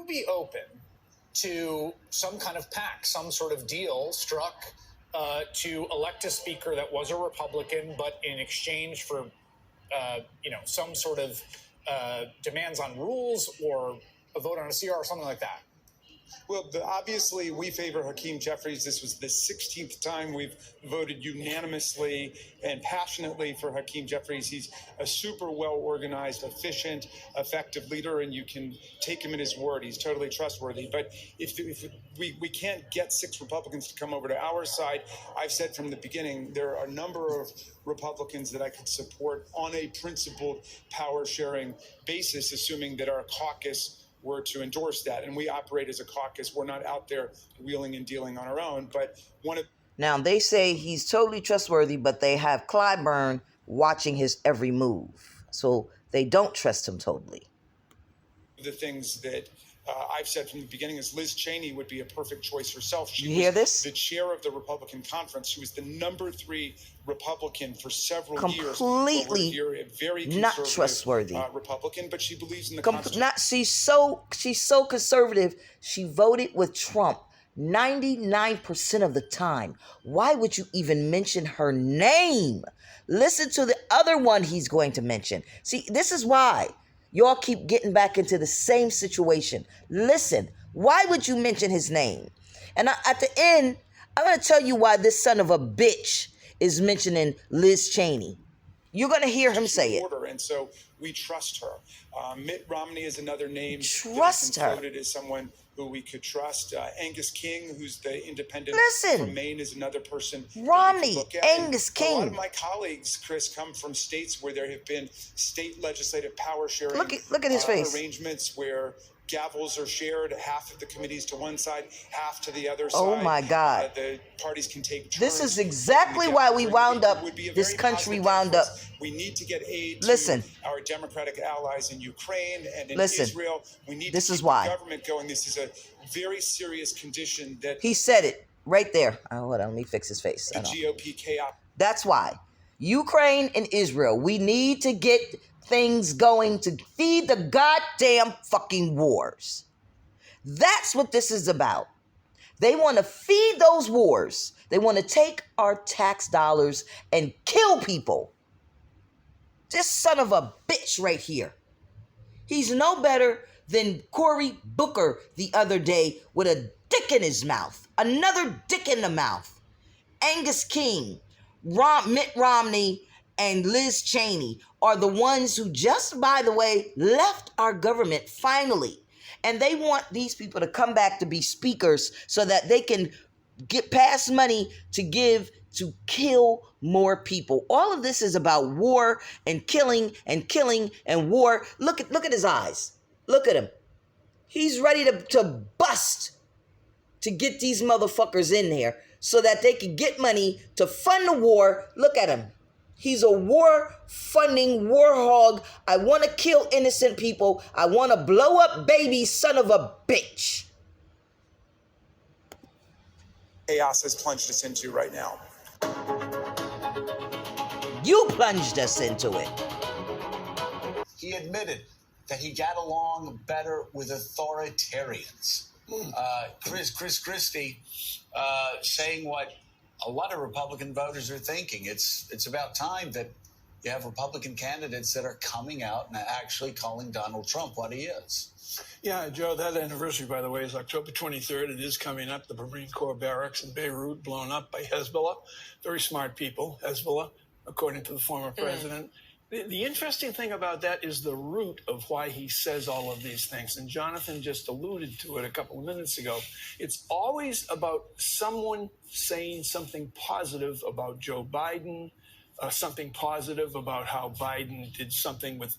you be open to some kind of pact, some sort of deal struck to elect a speaker that was a Republican, but in exchange for, some sort of demands on rules or a vote on a CR or something like that? Well, obviously, we favor Hakeem Jeffries. This was the 16th time we've voted unanimously and passionately for Hakeem Jeffries. He's a super well-organized, efficient, effective leader, and you can take him at his word. He's totally trustworthy. But if we can't get 6 Republicans to come over to our side, I've said from the beginning, there are a number of Republicans that I could support on a principled power-sharing basis, assuming that our caucus were to endorse that. And we operate as a caucus. We're not out there wheeling and dealing on our own. But now, they say he's totally trustworthy, but they have Clyburn watching his every move. So they don't trust him totally. The things that I've said from the beginning is Liz Cheney would be a perfect choice herself. She you hear was this? The chair of the Republican conference. She was the number 3 Republican for several years. Completely very not trustworthy Republican, but she believes in the Constitution. She's so conservative. She voted with Trump 99% of the time. Why would you even mention her name? Listen to the other one he's going to mention. See, this is why y'all keep getting back into the same situation. Listen, why would you mention his name? And at the end, I'm going to tell you why this son of a bitch is mentioning Liz Cheney. You're going to hear him say it. And so we trust her. Mitt Romney is another name. Trust her. Floated as someone who we could trust. Angus King, who's the independent from Maine, is another person. Romney, Angus King. A lot of my colleagues, Chris, come from states where there have been state legislative power sharing. Look at his face. Arrangements where gavels are shared, half of the committees to one side, half to the other side. Oh my God. The parties can take turns. This is exactly why we wound up, this country wound up. We need to get aid to our democratic allies in Ukraine and in Israel. We need to keep the government going. This is a very serious condition that... He said it right there. Oh, hold on, let me fix his face. The GOP chaos. That's why. Ukraine and Israel, we need to get things going to feed the goddamn fucking wars. That's what this is about. They want to feed those wars. They want to take our tax dollars and kill people. This son of a bitch right here. He's no better than Cory Booker the other day with a dick in his mouth. Another dick in the mouth. Angus King, Mitt Romney, and Liz Cheney are the ones who just, by the way, left our government finally. And they want these people to come back to be speakers so that they can get past money to give to kill more people. All of this is about war and killing and war. Look at his eyes. Look at him. He's ready to bust to get these motherfuckers in there so that they can get money to fund the war. Look at him. He's a war-funding war hog. I want to kill innocent people. I want to blow up babies, son of a bitch. Chaos has plunged us into right now. You plunged us into it. He admitted that he got along better with authoritarians. Chris Christie saying what a lot of Republican voters are thinking. It's about time that you have Republican candidates that are coming out and actually calling Donald Trump what he is. Yeah, Joe, that anniversary, by the way, is October 23rd. It is coming up. The Marine Corps barracks in Beirut blown up by Hezbollah. Very smart people, Hezbollah, according to the former president. The interesting thing about that is the root of why he says all of these things. And Jonathan just alluded to it a couple of minutes ago. It's always about someone saying something positive about Joe Biden, something positive about how Biden did something with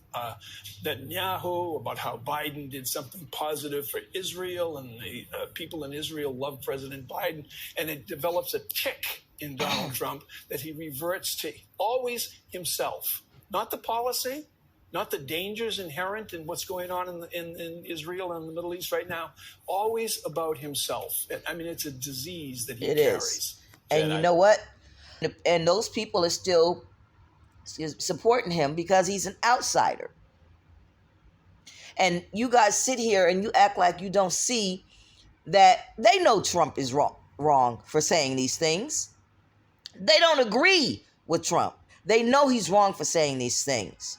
Netanyahu, about how Biden did something positive for Israel, and the people in Israel love President Biden. And it develops a tick in Donald Trump that he reverts to always himself. Not the policy, not the dangers inherent in what's going on in Israel and the Middle East right now. Always about himself. I mean, it's a disease that he carries. And you know what? And those people are still supporting him because he's an outsider. And you guys sit here and you act like you don't see that they know Trump is wrong for saying these things. They don't agree with Trump. They know he's wrong for saying these things.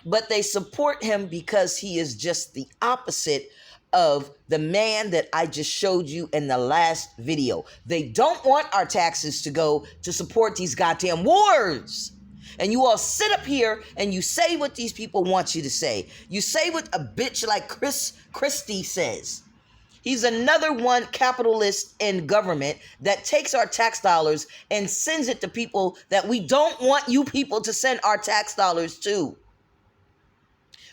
But they support him because he is just the opposite of the man that I just showed you in the last video. They don't want our taxes to go to support these goddamn wars. And you all sit up here and you say what these people want you to say. You say what a bitch like Chris Christie says. He's another one capitalist in government that takes our tax dollars and sends it to people that we don't want you people to send our tax dollars to.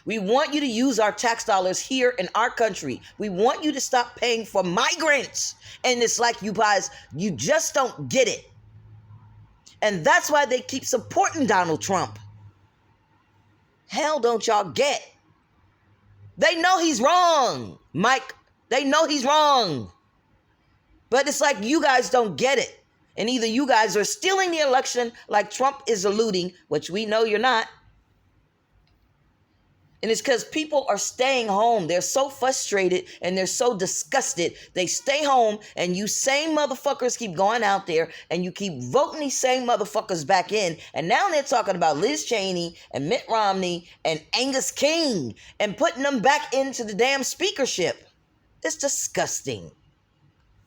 We want you to use our tax dollars here in our country. We want you to stop paying for migrants. And it's like you guys, you just don't get it. And that's why they keep supporting Donald Trump. Hell, don't y'all get? They know he's wrong, Mike. They know he's wrong. But it's like you guys don't get it. And either you guys are stealing the election like Trump is alluding, which we know you're not. And it's because people are staying home. They're so frustrated and they're so disgusted. They stay home and you same motherfuckers keep going out there and you keep voting these same motherfuckers back in. And now they're talking about Liz Cheney and Mitt Romney and Angus King and putting them back into the damn speakership. It's disgusting.